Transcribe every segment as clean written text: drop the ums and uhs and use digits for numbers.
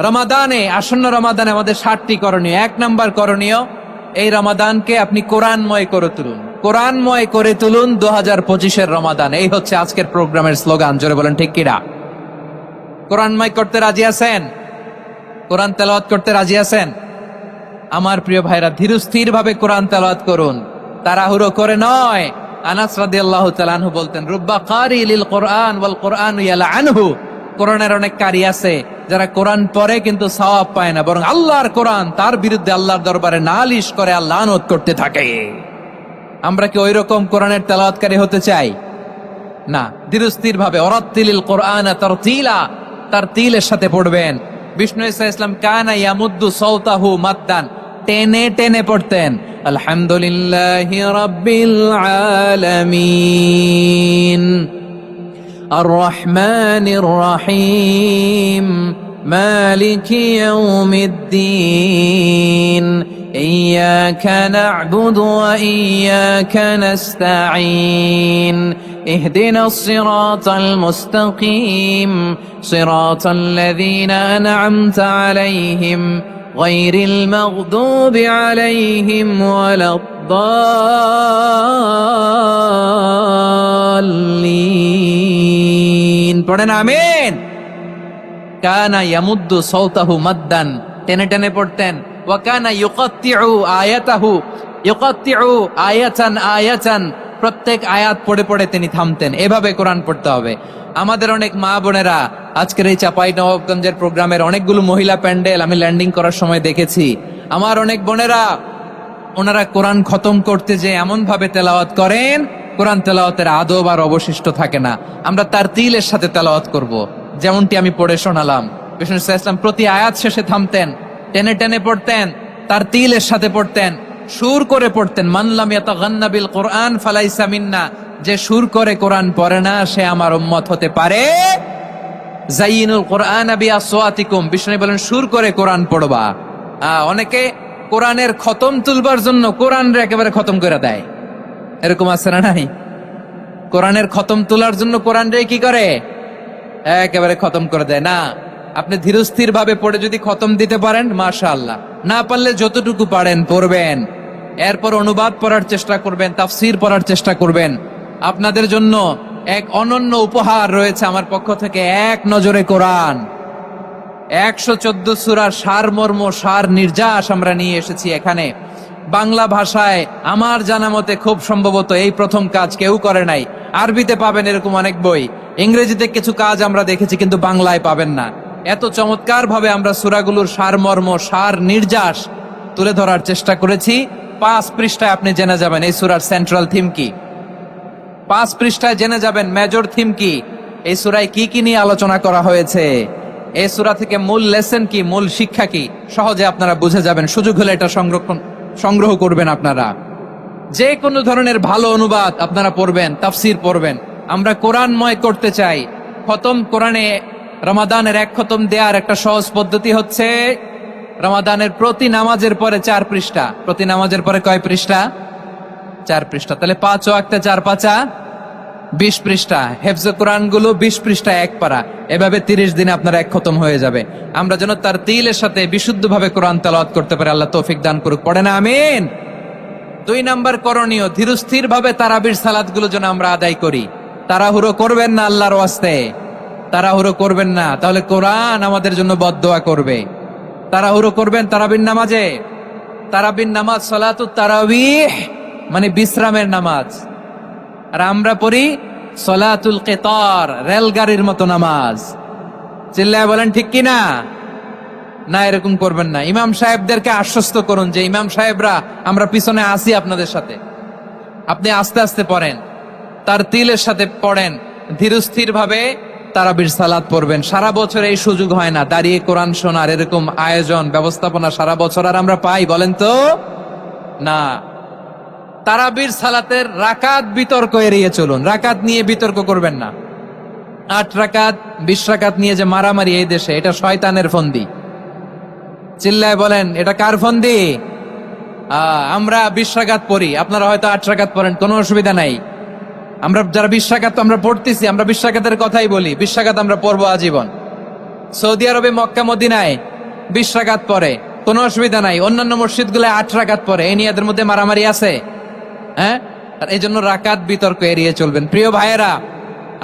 রমাদানে, আসন্ন রমাদানে আমাদের 7টি করণীয়। 1 নাম্বার করণীয়, এই রমাদানকে আপনি কোরআনময় করে তুলুন। কোরআনময় করে তুলুন 2025-এর রমাদান। এই হচ্ছে আজকের প্রোগ্রামের স্লোগান। জোরে বলেন ঠিক কিনা? কোরআনময় করতে রাজি আছেন? কোরআন তেলাওয়াত করতে রাজি আছেন? আমার প্রিয় ভাইরা, ধীরস্থির ভাবে কোরআন তেলাওয়াত করুন, তাড়াহুড়ো করে নয়। আনাস রাদিয়াল্লাহু তাআলা আনহু বলতেন, রুব্বা কারি লিল কোরআন ওয়াল কোরআনু ইয়ালআনহু। কোরআনের অনেক কারি আছে যারা কোরআন পড়ে কিন্তু সওয়াব পায় না, বরং আল্লাহর কোরআন তার বিরুদ্ধে আল্লাহর দরবারে নালিশ করে আর লানত করতে থাকে। আমরা কি ওই রকম কোরআনের তেলাওয়াতকারী হতে চাই? না। ধীরস্থির ভাবে ওরাত্তিলিল কোরআনা তারতিলা, তারতিলের সাথে পড়বেন। বিষ্ণু ইসা ইসলাম কানা ইয়ামুদ্দু সাওতাহু মাদ্দান, টেনে টেনে পড়তেন। আলহামদুলিল্লাহি রাব্বিল আলামিন আর রহমানির রহিম মালিকি ইয়াউমিদ্দিন ইয়্যাকা না'বুদু ওয়া ইয়্যাকা নাস্তাঈন ইহদিনাস সিরাতাল মুস্তাকিম সিরাতাল লাযীনা আন'আমতা আলাইহিম গায়রিল মাগদুবি আলাইহিম ওয়ালাদ-দাল্লিন। পড়েন আমিন। কানা ইয়ামুদ্দু সাওতাহু মাদ্দান, টেনে টেনে পড়তেন। ওয়া কানা ইউকাত্তিউ আয়াতাহু, ইউকাত্তিউ আয়াতান আয়াতান, প্রত্যেক আয়াত পড়ে পড়ে তিনি থামতেন। এভাবে কোরআন পড়তে হবে। আমাদের অনেক মা বোনেরা আজকের এই চাঁপাইনবাবগঞ্জের প্রোগ্রামের অনেকগুলো মহিলা প্যান্ডেল আমি ল্যান্ডিং করার সময় দেখেছি। আমার অনেক বোনেরা, ওনারা কোরআন খতম করতে যে এমন ভাবে তেলাওয়াত করেন, কোরআন তেলাওয়াতের আদব আর অবশিষ্ট থাকে না। আমরা তারতিলের সাথে তেলাওয়াত করব, যেমনটি আমি পড়ে শোনালাম। বিষ্ণু ইসলাম প্রতি আয়াত শেষে থামতেন, টেনে টেনে পড়তেন, তারতিলের সাথে পড়তেন, সুর করে পড়তেন। মান লাম ইয়াতাগান্না বিল কোরআন ফালাইসা মিন্না, যে সুর করে কোরআন পড়ে না সে আমার উম্মত হতে পারে। যায়িনুল কোরআন বিআসওয়াতিকুম, বিষ্ণু বলেন সুর করে কোরআন পড়বা। অনেকে কোরআনের খতম তুলবার জন্য কোরআনরে একেবারে খতম করে দেয়, এরকম আছে না নাই? কোরআনের খতম তোলার জন্য কোরআনরে কি করে? একেবারে খতম করে দেয় না। আপনি ধীরস্থির ভাবে পড়ে যদি খতম দিতে পারেন মাশাআল্লাহ, না পারলে যতটুকু পারেন পড়বেন। এরপর অনুবাদ পড়ার চেষ্টা করবেন, তাফসীর পড়ার চেষ্টা করবেন। আপনাদের জন্য এক অনন্য উপহার রয়েছে আমার পক্ষ থেকে, এক নজরে কোরআন। 114 সূরার সারমর্ম, সার নির্যাস আমরা নিয়ে এসেছি এখানে বাংলা ভাষায়। আমার জানা মতে খুব সম্ভবত এই প্রথম কাজ, কেউ করে নাই। আরবিতে পাবেন এরকম অনেক বই, ইংরেজিতে কিছু কাজ আমরা দেখেছি, কিন্তু বাংলায় পাবেন না। এত চমৎকার ভাবে আমরা সূরাগুলোর সারমর্ম, সার নির্যাস তুলে ধরার চেষ্টা করেছি। 5 পৃষ্ঠায় আপনি জেনে যাবেন এই সূরার সেন্ট্রাল থিম কি। 5 পৃষ্ঠায় জেনে যাবেন মেজর থিম কি, এই সূরায় কি কি নিয়ে আলোচনা করা হয়েছে, এই সূরা থেকে মূল লেসন কি, মূল শিক্ষা কি, সহজে আপনারা বুঝে যাবেন। সুযোগ হলে এটা সংগ্রহ করবেন। আপনারা যে কোনো ধরনের ভালো অনুবাদ আপনারা পড়বেন, তাফসীর পড়বেন। আমরা কোরআনময় করতে চাই। খতম কোরআনে রমাদানের 1 খতম দেওয়ার একটা সহজ পদ্ধতি হচ্ছে, রমাদানের প্রতি নামাজের পরে 4 পৃষ্ঠা। প্রতি নামাজের পরে কয় পৃষ্ঠা? 4 পৃষ্ঠা। তাহলে 5 ওয়াক্তে 4 পাঁচা 20 পৃষ্ঠা। হেফজে কোরআন গুলো 20 পৃষ্ঠা 1 পারা। এভাবে 30 দিনে আপনার 1 খতম হয়ে যাবে। আমরা যেন তারতিলের সাথে বিশুদ্ধভাবে কোরআন তেলাওয়াত করতে পারি। আল্লাহ তৌফিক দান করুক। পড়েন আমিন। 2 নাম্বার করণীয়, ধীরস্থির ভাবে তারাবির সালাত গুলো যেন আমরা আদায় করি। তাড়াহুড়ো করবেন না আল্লাহর ওয়াস্তে, তাড়াহুড়ো করবেন না, তাহলে কোরআন আমাদের জন্য বদদোয়া করবে। তাড়াহুড়ো করবেন তারাবির নামাজে। তারাবির নামাজ সালাতুত তারাবিহ মানে বিশ্রামের নামাজ, আর আমরা পড়ি সালাতুল কিতার, রেলগাড়ির মতো নামাজ। চিল্লায় বলেন ঠিক কিনা? না, এরকম করবেন না। ইমাম সাহেবদেরকে আশ্বস্ত করুন যে ইমাম সাহেবরা আমরা পিছনে আসি আপনাদের সাথে, আপনি আস্তে আস্তে পড়েন, তারতিলের সাথে পড়েন, ধীরস্থির ভাবে তারাবির সালাত পড়বেন। সারা বছর এই সুযোগ হয় না, দাঁড়িয়ে কোরআন শোনার এরকম আয়োজন ব্যবস্থাপনা সারা বছর আর আমরা পাই বলেন তো? না। তারাবির সালাতের রাকাত বিতর্ক এড়িয়ে চলুন। রাকাত নিয়ে বিতর্ক করবেন না। 8 রাকাত 20 রাকাত নিয়ে যে মারামারি এই দেশে, এটা শয়তানের ফন্দি। চিল্লায় বলেন এটা কার ফন্দি? আমরা 20 রাকাত পড়ি, আপনারা হয়তো 8 রাকাত পড়েন, কোনো অসুবিধা নাই। আমরা যারা 20 রাকাত আমরা পড়তেছি, আমরা 20 রাকাতের কথাই বলি। 20 রাকাত আমরা পড়বো আজীবন। সৌদি আরবে মক্কা মদিনায় 20 রাকাত পড়ে, কোনো অসুবিধা নাই। অন্যান্য মসজিদগুলো 8 রাকাত পড়ে, এই নিয়ে এদের মধ্যে মারামারি আছে? হ্যাঁ, আর এই জন্য রাকাত বিতর্ক এড়িয়ে চলবেন। প্রিয় ভাইয়েরা,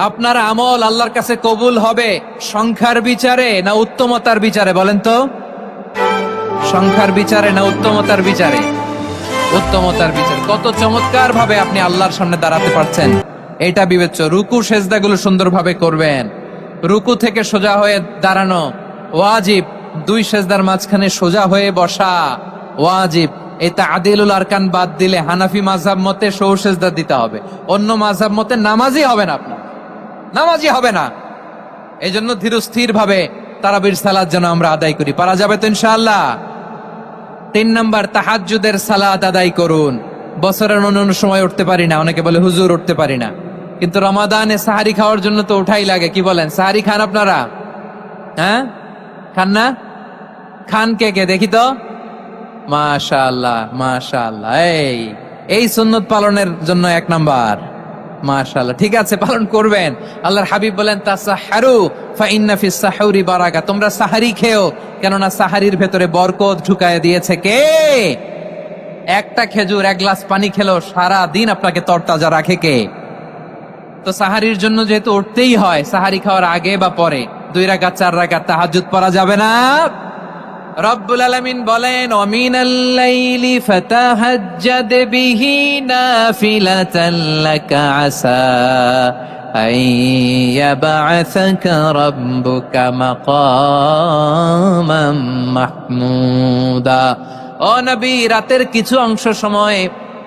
আপনার আমল আল্লাহর কাছে কবুল হবে সংখ্যার বিচারে না উত্তমতার বিচারে? বলেন তো, সংখ্যার বিচারে না উত্তমতার বিচারে? উত্তমতার বিচার। কত চমৎকার ভাবে আপনি আল্লাহর সামনে দাঁড়াতে পারছেন এটা বিবেচ্য। রুকু সেজদাগুলো সুন্দরভাবে করবেন। রুকু থেকে সোজা হয়ে দাঁড়ানো ওয়াজিব, 2 সেজদার মাঝখানে সোজা হয়ে বসা ওয়াজিব। এই তা'দীলুল আরকান বাদ দিলে হানাফি মাযহাব মতে সৌ সেজদা দিতে হবে, অন্য মাযহাব মতে নামাজই হবে না, আপনার নামাজই হবে না। এই জন্য ধীরস্থির ভাবে তারাবির সালাত যেন আমরা আদায় করি। পারা যাবে তো ইনশাআল্লাহ? 3 নাম্বার, তাহাজ্জুদের সালাত আদায় করুন। বছরের অন্য সময় উঠতে পারি না, অনেকে বলে হুজুর উঠতে পারি না, কিন্তু রমাদানে সাহারি খাওয়ার জন্য তো উঠাই লাগে। কি বলেন, সাহারি খান আপনারা? হ্যাঁ, খান না? খান কে কে দেখি তো? মাশাআল্লাহ মাশাআল্লাহ, এই সুন্নত পালনের জন্য 1 নাম্বার। মাশাআল্লাহ, ঠিক আছে, পালন করবেন। আল্লাহর হাবিব বলেন তাসাহহারু ফাইন্না ফিস সাহুরি বারাকা, তোমরা সাহারি খেও, কেননা সাহারির ভেতরে বরকত ঢুকায় দিয়েছে কে? একটা খেজুর, 1 গ্লাস পানি খেলো সারা দিন আপনাকে তরতাজা রাখে কে? তো সাহারির জন্য যেহেতু উঠতেই হয়, সাহারি খাওয়ার আগে বা পরে 2 রাকাত 4 রাকাত তাহাজ্জুদ পড়া যাবে না? রব্বুল আলামিন বলেন ওয়ামিনাল লাইলি ফাতাহাজ্জাদ বিহি নাফিলাতান লাকা আসা আইয়াবআসাকা রাব্বুকা মাকামাম মাহমুদা। ও নবী, রাতের কিছু অংশ সময়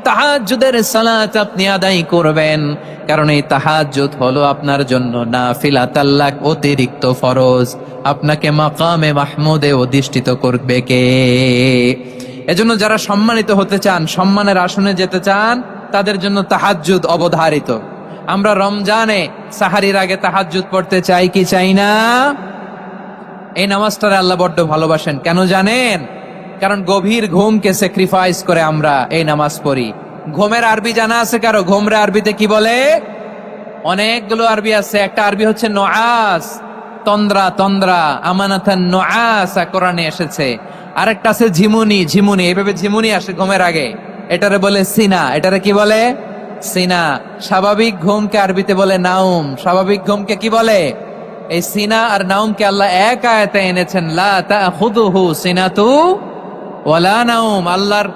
তাহাজ্জুদের সালাত আপনি আদায় করবেন, কারণ এই তাহাজ্জুদ হলো আপনার জন্য নাফিলাতাল লাক, অতিরিক্ত ফরজ। আপনাকে মাকামে মাহমুদে অধিষ্ঠিত করবে কে? এজন্য যারা সম্মানিত হতে চান, সম্মানের আসনে যেতে চান, তাদের জন্য তাহাজ্জুদ অবধারিত। আমরা রমজানে সাহারির আগে তাহাজ্জুদ পড়তে চাই কি চাই না? এই নামাজটারে আল্লাহ বড্ড ভালোবাসেন। কেন জানেন? কারণ গভীর ঘুমকে স্যাক্রিফাইস করে আমরা এই নামাজ পড়ি। ঘুমের আরবি জানা আছে কারো? ঘুমরে আরবিতে কি বলে? অনেকগুলো আরবি আছে। একটা আরবি হচ্ছে নুআস, তন্দ্রা, তন্দ্রা, আমানাতান নুআসা কোরআনে এসেছে। আরেকটা আছে ঝিমুনি, ঝিমুনি, এইভাবে ঝিমুনি আসে ঘুমের আগে, এটারে বলে সিনা। এটারে কি বলে? সিনা। স্বাভাবিক ঘুমকে আরবিতে বলে নাউম। স্বাভাবিক ঘুমকে কি বলে? এই সিনা আর নাউমকে আল্লাহ এক আয়াতে এনেছেন, লা তাখুযুহু সিনাতু ওয়ালা নাউম। আল্লাহর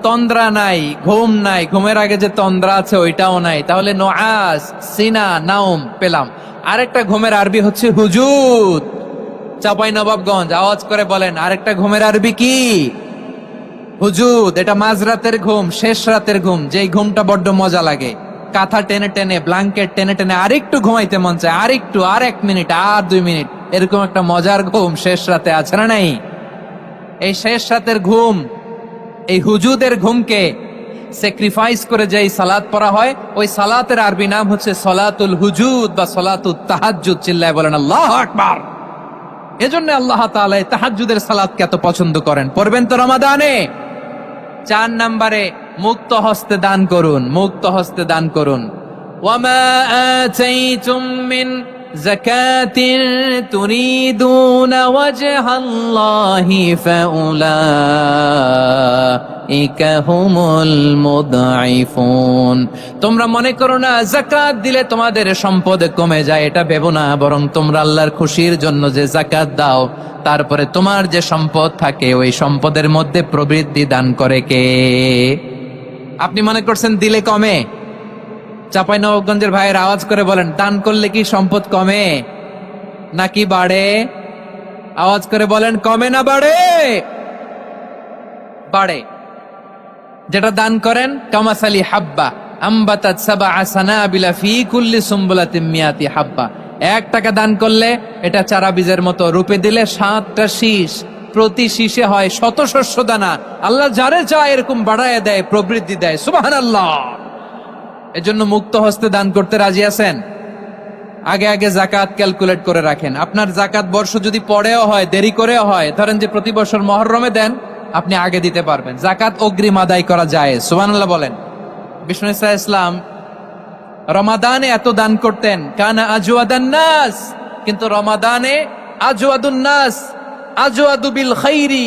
তন্দ্রা নাই, ঘুম নাই। ঘুমের আগে যে তন্দ্রা আছে ওইটাও নাই। তাহলে নুআস, সিনা, নাউম পেলাম। আরেকটা ঘুমের আরবি হচ্ছে হুজুদ। চাঁপাইনবাবগঞ্জ আওয়াজ করে বলেন, আরেকটা ঘুমের আরবি কি? হুজুদ। এটা মাঝরাতের ঘুম, শেষ রাতের ঘুম, যেই ঘুমটা বড্ড মজা লাগে। কাঁথা টেনে টেনে, ব্ল্যাঙ্কেট টেনে টেনে আরেকটু ঘুমাইতে মন চায়, আরেকটু, আর 1 মিনিট, আর 2 মিনিট, এরকম একটা মজার ঘুম শেষ রাতে আছে না নাই? এই শেষ রাতের ঘুম, এই হুজুদের ঘুমকে স্যাক্রিফাইস করে যেই সালাত পড়া হয়, ওই সালাতের আরবি নাম হচ্ছে সলাতুল হুজুদ বা সলাতুত তাহাজ্জুদ। চিল্লায় বলেন আল্লাহু আকবার। এজন্য আল্লাহ তাআলা তাহাজ্জুদের সালাতকে এত পছন্দ করেন। পড়বেন তো রমাদানে। 4 নম্বরে, মুক্ত হস্তে দান করুন। মুক্ত হস্তে দান করুন। ওয়ামা আতাইতুম মিন যাকাতিন তুরিদুনা ওয়াজহাল্লাহি ফাউলাইকা হুমুল মুদঈফুন। তোমরা মনে করো না যাকাত দিলে তোমাদের সম্পদ কমে যায়, এটা ভেবো না। বরং তোমরা আল্লাহর খুশির জন্য যে যাকাত দাও, তারপরে তোমার যে সম্পদ থাকে ওই সম্পদের মধ্যে প্রবৃদ্ধি দান করে কে? আপনি মনে করছেন দিলে কমে? চাঁপাইনবাবগঞ্জের ভাইয়ের আওয়াজ করে বলেন, দান করলে কি সম্পদ কমে নাকি বাড়ে? আওয়াজ করে বলেন, কমে না বাড়ে? বাড়ে। যেটা দান করেন, কামাসালি হাব্বা আম্বাতাত সাবআ সানাবিলা ফি কুল্লি সুম্বুলাতিন মিয়াতি হাব্বা। 1 টাকা দান করলে এটা চারা বীজের মতো, রূপে দিলে 7টা শীষ, প্রতি শীষে হয় 100 শস্য দানা। আল্লাহ যারে চায় এরকম বাড়ায় দেয়, প্রবৃদ্ধি দেয়। সুবহানাল্লাহ। এজন্য মুক্ত হস্তে দান করতে রাজি আছেন? আগে আগে যাকাত ক্যালকুলেট করে রাখেন। আপনার যাকাত বর্ষ যদি পরেও হয়, দেরি করেও হয়, ধরেন যে প্রতি বছর মুহররমে দেন, আপনি আগে দিতে পারবেন। যাকাত অগ্রিম আদায় করা যায়। সুবহানাল্লাহ বলেন। বিষ্ণু ইসা ইসলাম রমাদানে এত দান করতেন, কানা আজওয়াদান নাস, কিন্তু রমাদানে আজওয়াদুন নাস আজওয়াদু বিল খাইরি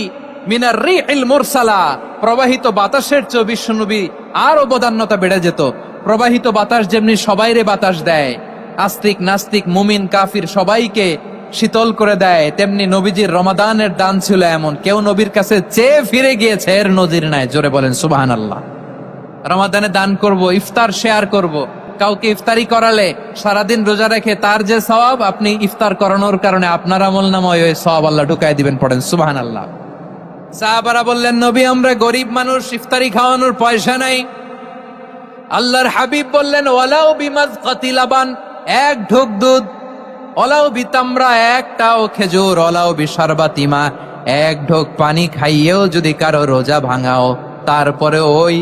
মিনার রিহিল মুরসালা। প্রবাহিত বাতাসের চেয়ে বিশ্বনবী আরো বদান্যতা বেড়ে যেত। প্রবাহিত বাতাস যেমনি সবাইরে বাতাস দেয়, আস্তিক নাস্তিক মুমিন কাফির সবাইকে শীতল করে দেয়, তেমনি নবীজির রমাদানের দান ছিল এমন, কেউ নবীর কাছে চেয়ে ফিরে গিয়েছে এর নজির নাই। জোরে বলেন সুবহানাল্লাহ। রমাদানে দান করব, ইফতার শেয়ার করব। কাউকে ইফতারি করালে সারাদিন রোজা রেখে তার যে সওয়াব, আপনি ইফতার করানোর কারণে আপনার আমলনামায় ওই সওয়াব আল্লাহ ঢুকায় দিবেন। পড়েন সুবহানাল্লাহ। সাহাবারা বললেন, নবী আমরা গরিব মানুষ, ইফতারি খাওয়ানোর পয়সা নাই। আল্লাহর হাবিব বললেন, ওয়ালাউ বিমাজকাতি লাবান, এক ঢোক দুধ, ওয়ালাউ বিতামরা, একটাও খেজুর, ওয়ালাউ বিশারবাতি মা, এক ঢোক পানি খাইয়েও যদি কারো রোজা ভাঙাও, তারপরে ওই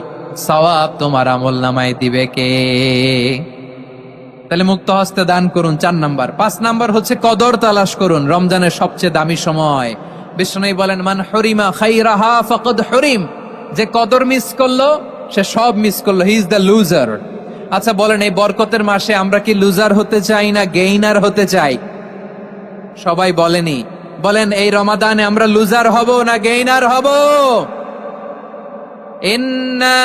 সওয়াব তোমার আমলনামায় দিবে কে? তাহলে মুক্ত হস্তে দান করুন, 4 নাম্বার। 5 নাম্বার হচ্ছে কদর তালাশ করুন। রমজানের সবচেয়ে দামি সময়। বিষ্ণু বলেন, মান হরিমা খাইরাহা ফাকাদ হরিম, যে কদর মিস করলো সে সব মিস করলো, হি ইজ দ্য লুজার। আচ্ছা বলেন, এই বরকতের মাসে আমরা কি লুজার হতে চাই না গেইনার হতে চাই? সবাই বলেনি, বলেন এই রমাদানে আমরা লুজার হব না গেইনার হব? ইন্না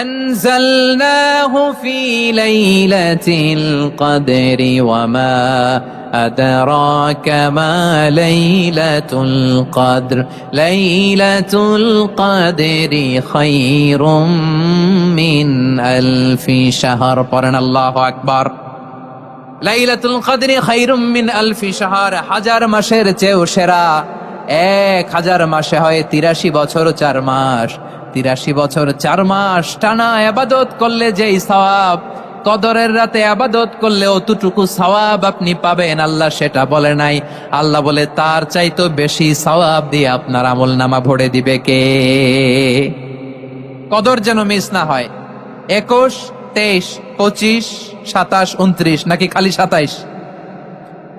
আনজালনাহু ফি লাইলাতিল কদরি ওয়া মা আদরাকা মা লাইলাতুল কদর লাইলাতুল কদরি খায়রুম মিন আলফি শাহর। পড়েন আল্লাহু আকবার। লাইলাতুল কদরি খায়রুম মিন আলফি শাহর, 1000 মাসের চেয়েও সেরা। 1000 মাসে হয় 83 বছর 4 মাস। 83 বছর 4 মাস টানা ইবাদত করলে যেই সওয়াব, কদরের রাতে ইবাদত করলে অতটুকু সওয়াব আপনি পাবেন, আল্লাহ সেটা বলে নাই। আল্লাহ বলে তার চাইতো বেশি সওয়াব দিয়ে আপনার আমলনামা ভরে দিবে কে? কদর যেন মিস না হয়। 21, 23, 25, 27, 29 নাকি খালি 27?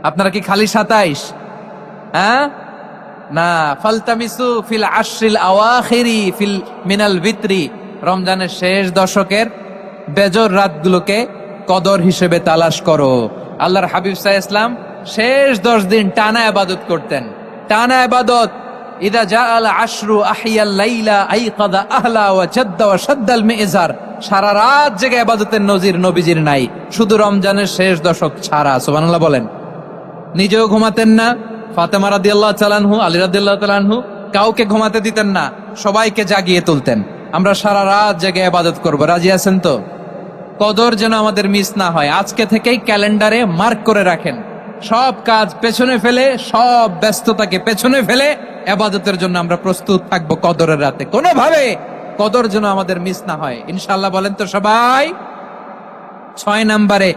আপনারা কি খালি 27? হ্যাঁ না, ফালতামিসু ফিল আশরিল আওয়াখিরি ফিল মিনাল ভিতরি, রমজানের শেষ দশকের বেজর রাতগুলোকে কদর হিসেবে তালাশ করো। আল্লাহর হাবিব সাল্লাল্লাহু আলাইহি ওয়াসাল্লাম শেষ 10 দিন টানা ইবাদত করতেন, টানা ইবাদত। ইদা জাআল আশরু আহিয়াল লাইলা আইকাদা আহলা ওয়া জাদ্দা ওয়া শাদ্দাল মিজার, সারা রাত জেগে ইবাদতের নজির নবীজির নাই, শুধু রমজানের শেষ দশক ছাড়া। সুবহানাল্লাহ বলেন। নিজেও ঘুমাতেন না, ফাতেমা রাদিয়াল্লাহু তাআলা আনহু, আলী রাদিয়াল্লাহু তাআলা আনহু কাউকে ঘুমাতে দিতেন না, সবাইকে জাগিয়ে তুলতেন। আমরা সারা রাত জেগে ইবাদত করব, রাজি আছেন তো? কদর যেন আমাদের মিস না হয়। আজকে থেকেই ক্যালেন্ডারে মার্ক করে রাখেন, সব কাজ পেছনে ফেলে, সব ব্যস্ততাকে পেছনে ফেলে ইবাদতের জন্য আমরা প্রস্তুত থাকবো কদরের রাতে। কোনোভাবে কদর যেন আমাদের মিস না হয়, ইনশাআল্লাহ। বলেন তো সবাই। 6 নম্বরে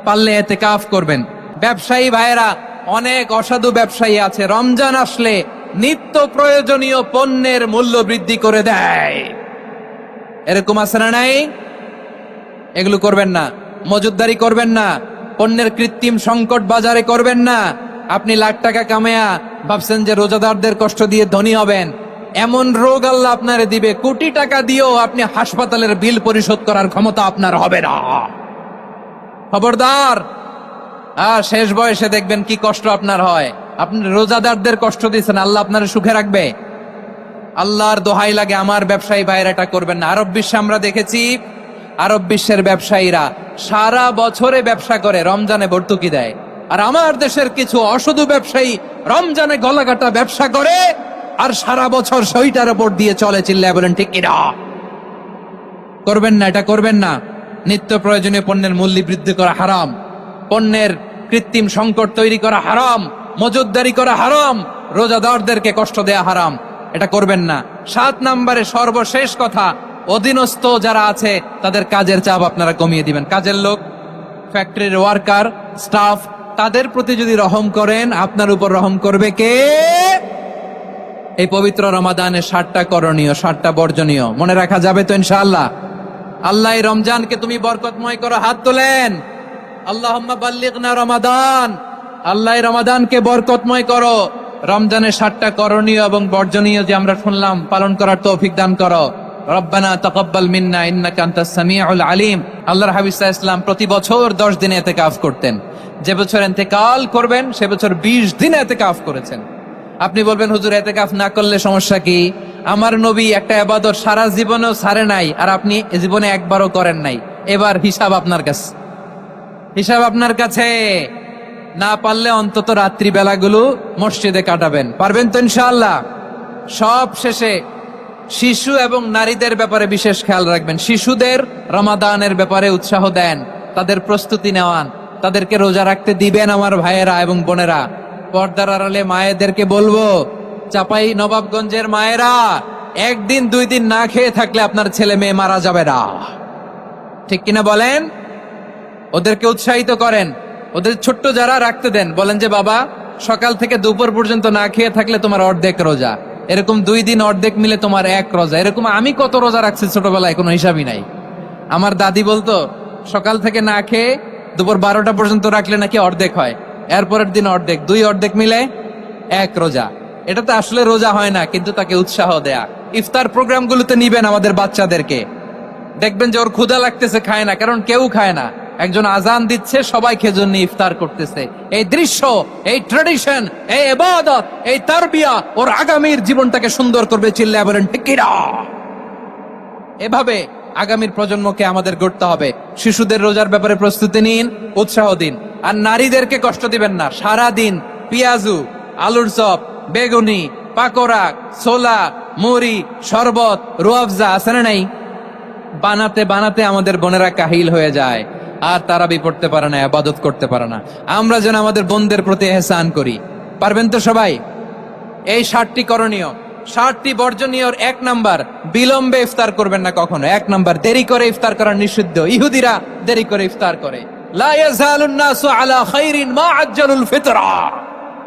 পারলে ইতিকাফ করবেন। ব্যবসায়ী ভাইয়েরা, অনেক অসাধু ব্যবসায়ী আছে, রমজান আসলে নিত্য প্রয়োজনীয় পণ্যের মূল্য বৃদ্ধি করে দেয়। এরকম আছে না নাই? এগুলো করবেন না, মজুদদারি করবেন না, পণ্যের কৃত্রিম সংকট বাজারে করবেন না। আপনি লাখ টাকা কামায়া ভাবছেন যে রোজাদারদের কষ্ট দিয়ে ধনী হবেন, এমন রোগ আল্লাহ আপনারে দিবে, কোটি টাকা দিয়েও আপনি হাসপাতালের বিল পরিশোধ করার ক্ষমতা আপনার হবে না। খবরদার। শেষ বয়সে দেখবেন কি কষ্ট আপনার হয়। আপনি রোজাদারদের কষ্ট দিচ্ছেন, আল্লাহ আপনার সুখে রাখবে? আল্লাহর দোহাই লাগে, আমার ব্যবসায়ী ভাইয়েরা এটা করবেন না। আরব বিশ্বে আমরা দেখেছি, আরব বিশ্বের ব্যবসায়ীরা সারা বছরে ব্যবসা করে, রমজানে ভর্তুকি দেয়। আর আমার দেশের কিছু অসাধু ব্যবসায়ী রমজানে গলাকাটা ব্যবসা করে আর সারা বছর সইটার উপর দিয়ে চলে। চিল্লায় বলেন ঠিক কিনা? করবেন না, এটা করবেন না। নিত্য প্রয়োজনীয় পণ্যের মূল্য বৃদ্ধি করা হারাম, পণ্যের কৃত্রিম সংকট তৈরি করা হারাম, মজুদদারি করা হারাম, রোজাদারদেরকে কষ্ট দেয়া হারাম, এটা করবেন না। 7 নম্বরে সর্বশেষ কথা, অধীনস্থ যারা আছে তাদের কাজের চাপ আপনারা কমিয়ে দিবেন। কাজের লোক, ফ্যাক্টরির ওয়ার্কার, স্টাফ, তাদের প্রতি যদি রহম করেন, আপনার উপর রহম করবে কে? এই পবিত্র রমাদানে 7টা করণীয়, 7টা বর্জনীয় মনে রাখা যাবে তো ইনশাআল্লাহ? আল্লাহ এই রমজানকে তুমি বরকতময় করো, হাত তোলেন। আল্লাহুম্মা বাল্লিগনা রমাদান, আল্লাহ এই রমাদানকে বরকতময় করো। রমজানের 7টা করণীয় এবং বর্জনীয় যে আমরা শুনলাম, পালন করার তৌফিক দান করো। রব্বানা তাকাব্বাল মিন্না ইন্নাকা আনতাস সামিউল আলিম। আল্লাহর হাবিব সাল্লাল্লাহু আলাইহি ওয়াসাল্লাম প্রতি বছর 10 দিন ইতিকাফ করতেন। যে বছর ইন্তেকাল করবেন সে বছর 20 দিন ইতিকাফ করেছেন। আপনি বলবেন হুজুর ইতিকাফ না করলে সমস্যা কি? আমার নবী একটা ইবাদত সারা জীবনেও ছাড়ে নাই, আর আপনি জীবনে একবারও করেন নাই। এবার হিসাব আপনার কাছে, হিসাব আপনার কাছে। না পারলে অন্তত রাত্রি বেলাগুলো মসজিদে কাটাবেন। পারবেন তো ইনশাআল্লাহ? সব শেষে শিশু এবং নারীদের ব্যাপারে বিশেষ খেয়াল রাখবেন। শিশুদের রমাদানের ব্যাপারে উৎসাহ দেন, তাদের প্রস্তুতি নেওয়ান, তাদেরকে রোজা রাখতে দিবেন। আমার ভাইয়েরা এবং বোনেরা, পর্দার আড়ালে মায়েদেরকে বলবো, চাপাই নবাবগঞ্জের মায়েরা, একদিন 2 দিন না খেয়ে থাকলে আপনার ছেলে মেয়ে মারা যাবে না। ঠিক কিনা বলেন? ওদেরকে উৎসাহিত করেন, ওদের ছোট্ট যারা রাখতে দেন, বলেন যে বাবা সকাল থেকে দুপুর পর্যন্ত না খেয়ে থাকলে তোমার অর্ধেক রোজা, এরকম 2 দিন অর্ধেক মিলে তোমার 1 রোজা। এরকম আমি কত রোজা রাখছি ছোটবেলায়, কোনো হিসাবই নাই। আমার দাদি বলতো সকাল থেকে না খেয়ে দুপুর 12টা পর্যন্ত রাখলে নাকি অর্ধেক হয়, এরপরের দিন অর্ধেক, 2 অর্ধেক মিলে 1 রোজা। এটা তো আসলে রোজা হয় না, কিন্তু তাকে উৎসাহ দেয়া। ইফতার প্রোগ্রামগুলোতে নিবেন আমাদের বাচ্চাদেরকে, দেখবেন যে ওর ক্ষুধা লাগতেছে, খায় না, কারণ কেউ খায় না। একজন আজান দিচ্ছে, সবাই খেজুর নিয়ে ইফতার করতেছে। এই দৃশ্য, এই ট্রেডিশন, এই ইবাদত, এই তারবিয়া ওর আগামীর জীবনটাকে সুন্দর করবে। চিল্লায় বলেন ঠিক কি না? এভাবে আগামীর প্রজন্মকে আমাদের গড়তে হবে। শিশুদের রোজার ব্যাপারে প্রস্তুতি নিন, উৎসাহ দিন। আর নারীদেরকে কষ্ট দিবেন না। সারা দিন পেঁয়াজু, আলুর চপ, বেগুনি, পাকোড়া, ছোলা, মুড়ি, শরবত, রুয়াফজা আছে না নাই, বানাতে বানাতে আমাদের বোনেরা কাহিল হয়ে যায়, আর তারাবি পড়তে পারে না, ইবাদত করতে পারে না। আমরা যেন আমাদের বোনদের প্রতি ইহসান করি। পারবেন তো সবাই? এই 7টি করণীয়, 7টি বর্জনীয়। 1 নাম্বার, বিলম্বে ইফতার করবেন না কখনো। 1 নাম্বার, দেরি করে ইফতার করা নিষিদ্ধ। ইহুদিরা দেরি করে ইফতার করে। লা ইয়াজালুন নাসু আলা খাইরিন মা আজ্জালুল ফিতরা।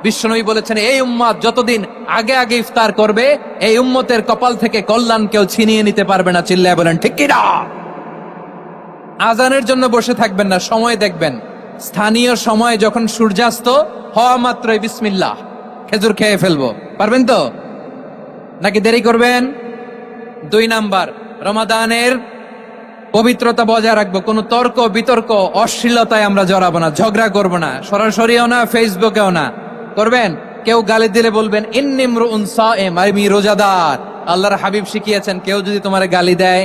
বিশ্বনবী বলেছেন, এই উম্মত যতদিন আগে আগে ইফতার করবে, এই উম্মতের কপাল থেকে কল্যাণ কেউ ছিনিয়ে নিতে পারবে না। চিল্লায় বলেন ঠিক কি না? আজানের জন্য বসে থাকবেন না, সময় দেখবেন। স্থানীয় সময় যখন সূর্যাস্ত হওয়া মাত্রই বিসমিল্লাহ, খেজুর খেয়ে ফেলবো। পারবেন তো? নাকি দেরি করবেন? 2 নাম্বার, রমাদানের পবিত্রতা বজায় রাখবো। কোনো তর্ক বিতর্ক অশ্লীলতায় আমরা জড়াবো না, ঝগড়া করবো না, সরাসরিও না, ফেসবুকেও না। করবেন? কেউ গালি দিলে বলবেন ইন্নিমরুউন সায়েম, আমি রোজাদার। আল্লাহর হাবিব শিখিয়েছেন, কেউ যদি তোমার গালি দেয়,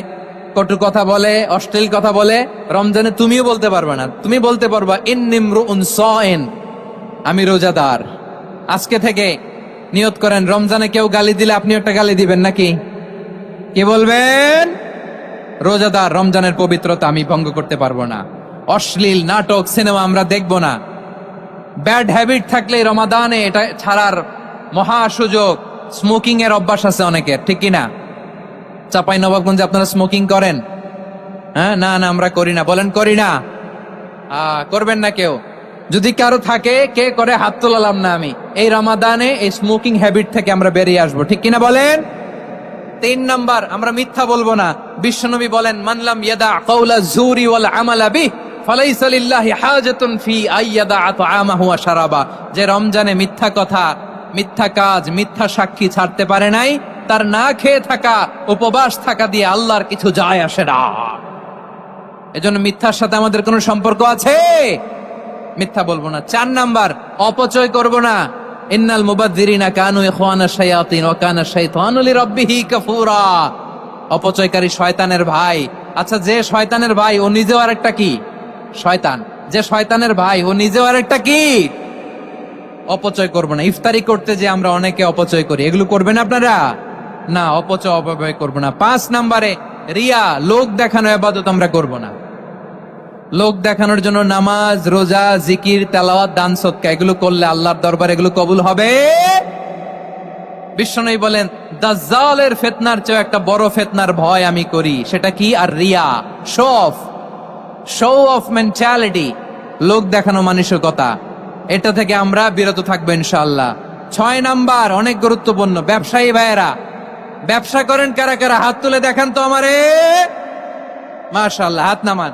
কটু কথা বলে, অশ্লীল কথা বলে, রমজানে তুমিও বলতে পারবে না। তুমি বলতে পারবা ইন্নিমরুউন সায়েম, আমি রোজাদার। আজকে থেকে নিয়ত করেন, রমজানে কেউ গালি দিলে আপনি একটা গালি দিবেন নাকি? কি বলবেন? রোজাদার, রমজানের পবিত্রতা আমি ভঙ্গ করতে পারবো না। অশ্লীল নাটক, সিনেমা আমরা দেখবো না। ব্যাড হ্যাবিট থাকলে রমাদানে এটা ছাড়ার মহা সুযোগ। স্মোকিং এর অভ্যাস আছে অনেকের, ঠিক কিনা? চাপাই নবাবগঞ্জে আপনারা স্মোকিং করেন? হ্যাঁ, না না আমরা করি না। বলেন করি না? করবেন না কেউ? যদি কারো থাকে, কে করে হাত তোলালাম না আমি। এই রমাদানে এই স্মোকিং হ্যাবিট থেকে আমরা বেরিয়ে আসবো, ঠিক কিনা বলেন? 3 নাম্বার, আমরা মিথ্যা বলবো না। বিশ্বনবী বলেন, মানলাম ইয়াদা কাওলা যুরি ওয়াল আমালা বিহি ফালাইসা লিল্লাহি হাজাতুন ফি আইয়াদা তাআমাহু ওয়া শারাবা। যে রমজানে মিথ্যা কথা, মিথ্যা কাজ, মিথ্যা সাক্ষী ছাড়তে পারে নাই, তার না খেয়ে থাকা, উপবাস থাকা দিয়ে আল্লাহর কিছু যায় আসে না। এজন্য মিথ্যার সাথে আমাদের কোনো সম্পর্ক আছে? মিথ্যা বলবো না। 4 নাম্বার, অপচয় করব না। ইন্নাল মুবাযযিরিনা কানু ইখওয়ানাশ শায়াতিন ওয়া কানা শাইতানু লিরাব্বিহি কাফুরা। অপচয়কারী শয়তানের ভাই। আচ্ছা, যে শয়তানের ভাই ও নিজেও আরেকটা কি? শয়তান। যে শয়তানের ভাই ও নিজেও আরেকটা কি? অপচয় করব না। ইফতারি করতে যে আমরা অনেকে অপচয় করি, এগুলো করবেন আপনারা? না, অপচয় অপব্যয় করব না। 5 নাম্বারে, রিয়া, লোক দেখানো ইবাদত আমরা করব না। লোক দেখানোর জন্য নামাজ, রোজা, জিকির, তেলাওয়াত, দান, সদকা এগুলো করলে আল্লাহর দরবারে এগুলো কবুল হবে? বিশ্বনবী বলেন, দাজ্জালের ফিতনার চেয়ে একটা বড় ফিতনার ভয় আমি করি। সেটা কি? আর রিয়া, শো অফ মেন্টালিটি, লোক দেখানো মানসিকতা। এটা থেকে আমরা বিরত থাকবো ইনশাআল্লাহ। 6 নাম্বার, অনেক গুরুত্বপূর্ণ। ব্যবসায়ী ভাইয়েরা, ব্যবসা করেন কারা কারা? হাত তুলে দেখান তো আমারে। মাশাআল্লাহ, হাত নামান।